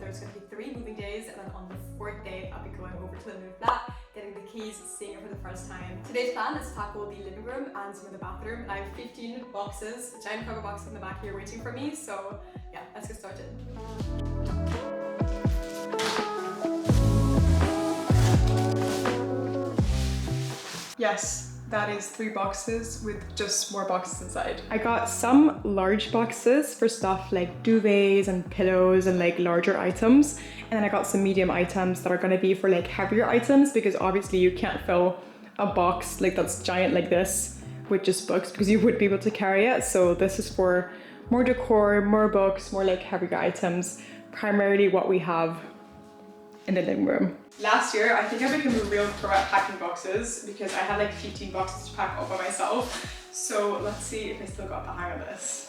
there's going to be 3 moving days, and then on the 4th day I'll be going over to the new flat, getting the keys, seeing it for the first time. Today's plan is to tackle the living room and some of the bathroom, and I have 15 boxes, giant cover boxes in the back here waiting for me, so yeah, let's get started. Yes, that is 3 boxes with just more boxes inside. I got some large boxes for stuff like duvets and pillows and like larger items. And then I got some medium items that are gonna be for like heavier items, because obviously you can't fill a box like that's giant like this with just books, because you wouldn't be able to carry it. So this is for more decor, more books, more like heavier items, primarily what we have in the living room. Last year, I think I became a real pro at packing boxes because I had like 15 boxes to pack all by myself. So let's see if I still got the hang of this.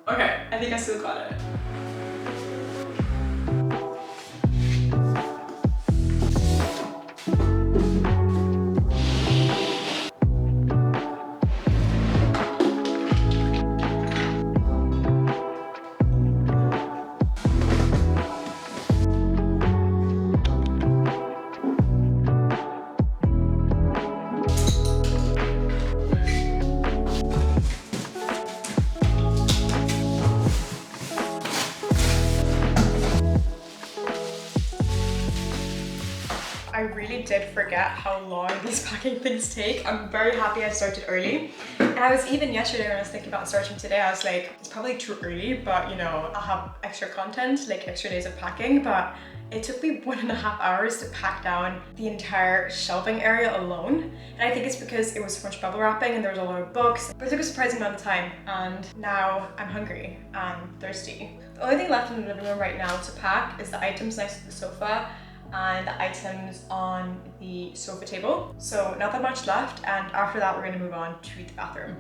Okay, I think I still got it. I really did forget how long these packing things take. I'm very happy I started early. And I was even yesterday when I was thinking about starting today, I was like, it's probably too early, but you know, I'll have extra content, like extra days of packing, but it took me 1.5 hours to pack down the entire shelving area alone. And I think it's because it was so much bubble wrapping and there was a lot of books, but it took a surprising amount of time. And now I'm hungry and thirsty. The only thing left in the living room right now to pack is the items next to the sofa and the items on the sofa table. So not that much left, and after that we're going to move on to the bathroom.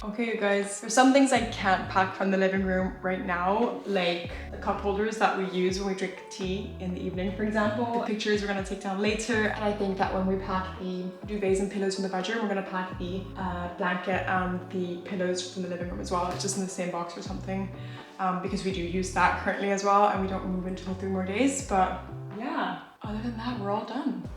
Okay, you guys, there's some things I can't pack from the living room right now, like the cup holders that we use when we drink tea in the evening, for example. The pictures we're gonna take down later, and I think that when we pack the duvets and pillows from the bedroom, we're gonna pack the blanket and the pillows from the living room as well, just in the same box or something, because we do use that currently as well, and we don't move until 3 more days. But yeah, other than that, we're all done.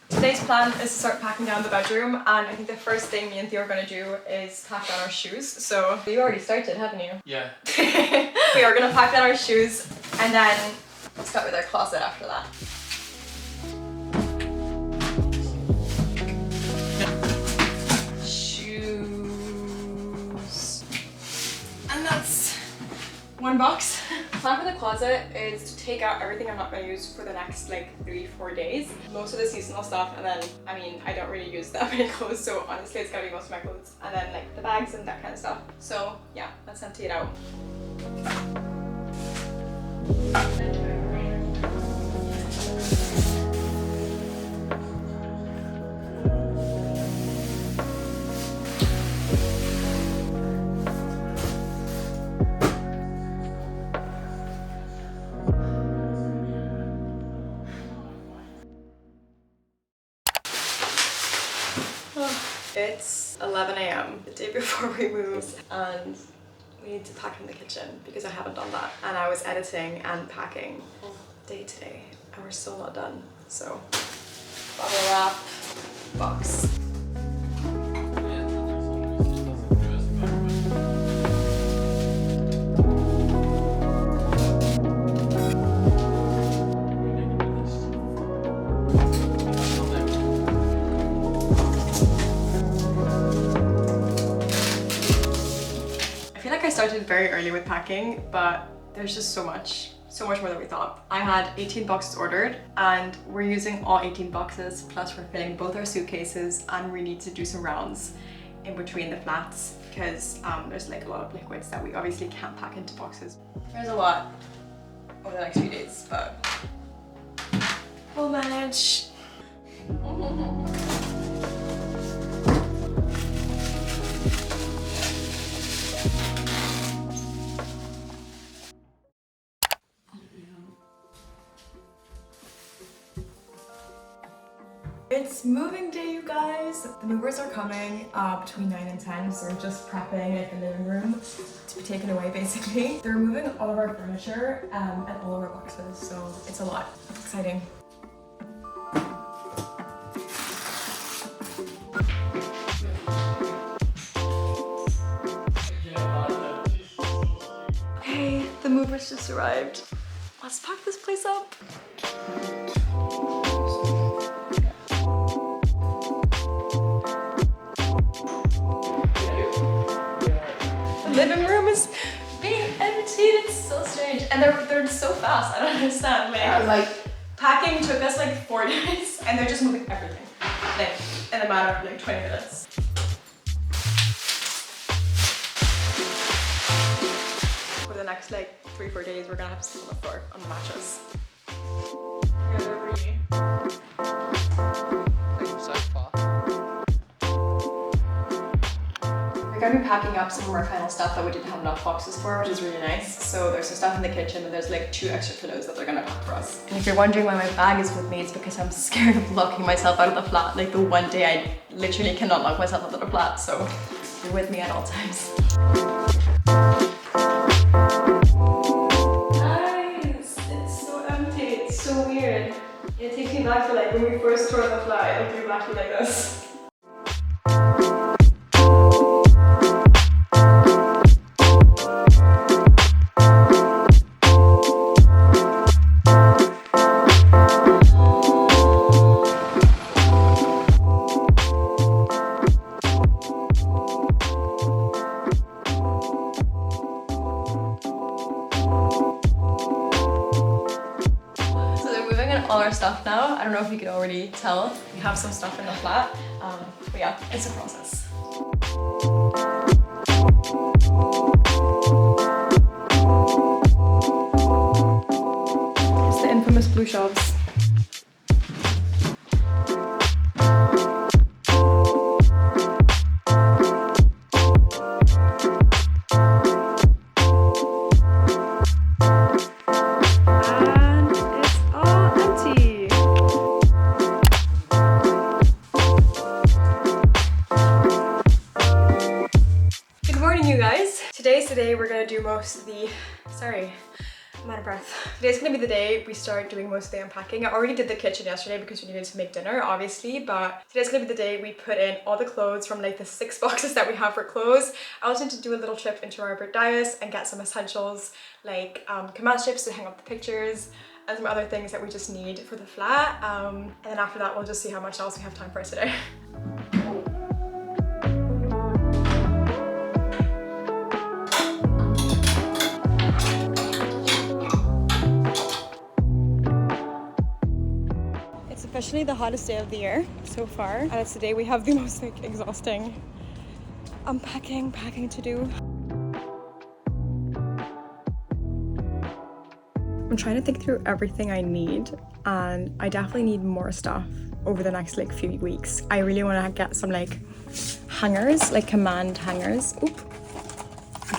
Today's plan is to start packing down the bedroom, and I think the first thing me and Theo are going to do is pack down our shoes. So you already started, haven't you? Yeah. We are going to pack down our shoes and then start with our closet after that. Shoes. And that's 1 box. Plan for the closet is to take out everything I'm not going to use for the next like 3-4 days. Most of the seasonal stuff, and then I mean I don't really use that many clothes, so honestly it's gotta be most of my clothes, and then like the bags and that kind of stuff. So yeah, let's empty it out. It's 11 a.m. the day before we moved, and we need to pack in the kitchen because I haven't done that. And I was editing and packing all day today and we're still not done. So, bubble wrap, box. started very early with packing, but there's just so much more than we thought. I had 18 boxes ordered and we're using all 18 boxes, plus we're filling both our suitcases, and we need to do some rounds in between the flats because there's like a lot of liquids that we obviously can't pack into boxes. There's a lot over the next few days, but we'll manage. It's moving day, you guys. The movers are coming between 9 and 10, so we're just prepping like the living room to be taken away basically. They're moving all of our furniture and all of our boxes, so it's a lot. It's exciting. Okay, the movers just arrived. Let's pack this place up. Living room is being emptied. It's so strange, and they're so fast. I don't understand. Like packing took us like 4 days, and they're just moving everything like in a matter of like 20 minutes. For the next like 3-4 days, we're gonna have to sleep on the floor on the mattress. Yeah, they're really. We're gonna be packing up some of our final stuff that we didn't have enough boxes for, which is really nice. So there's some stuff in the kitchen, and there's like 2 extra pillows that they're gonna pack for us. And if you're wondering why my bag is with me, it's because I'm scared of locking myself out of the flat. Like the one day I literally cannot lock myself out of the flat, so you're with me at all times. Guys, it's so empty. It's so weird. It takes me back to like when we first toured the flat. It looked exactly like this. All our stuff now. I don't know if you could already tell. We have some stuff in the flat, but yeah, it's a process. It's the infamous blue shelves. Today we're gonna do most of the, sorry, I'm out of breath. Today's gonna be the day we start doing most of the unpacking. I already did the kitchen yesterday because we needed to make dinner, obviously, but today's gonna be the day we put in all the clothes from like the 6 boxes that we have for clothes. I also need to do a little trip into our Dias and get some essentials like command strips to hang up the pictures and some other things that we just need for the flat. And then after that, we'll just see how much else we have time for today. Officially the hottest day of the year so far, and it's the day we have the most like exhausting packing to do. I'm trying to think through everything I need, and I definitely need more stuff over the next like few weeks. I really want to get some like hangers, like command hangers. Oop,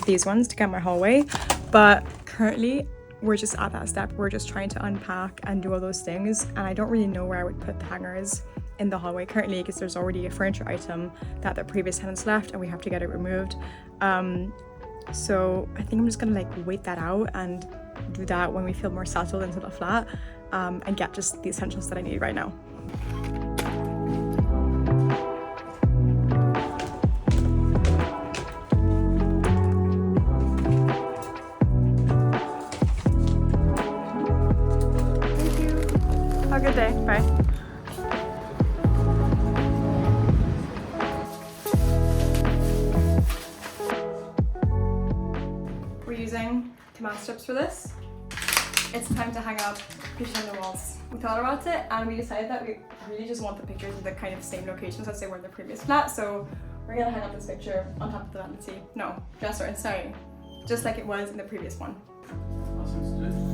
these ones to get my hallway, but currently we're just at that step. We're just trying to unpack and do all those things, and I don't really know where I would put the hangers in the hallway currently because there's already a furniture item that the previous tenants left and we have to get it removed. So I think I'm just gonna like wait that out and do that when we feel more settled into the flat, and get just the essentials that I need right now. Have a good day. Bye. command strips for this. It's time to hang up pictures on the walls. We thought about it and we decided that we really just want the pictures in the kind of same locations as they were in the previous flat, so we're gonna hang up this picture on top of the vanity. No, dresser, sorry. Just like it was in the previous one. Awesome.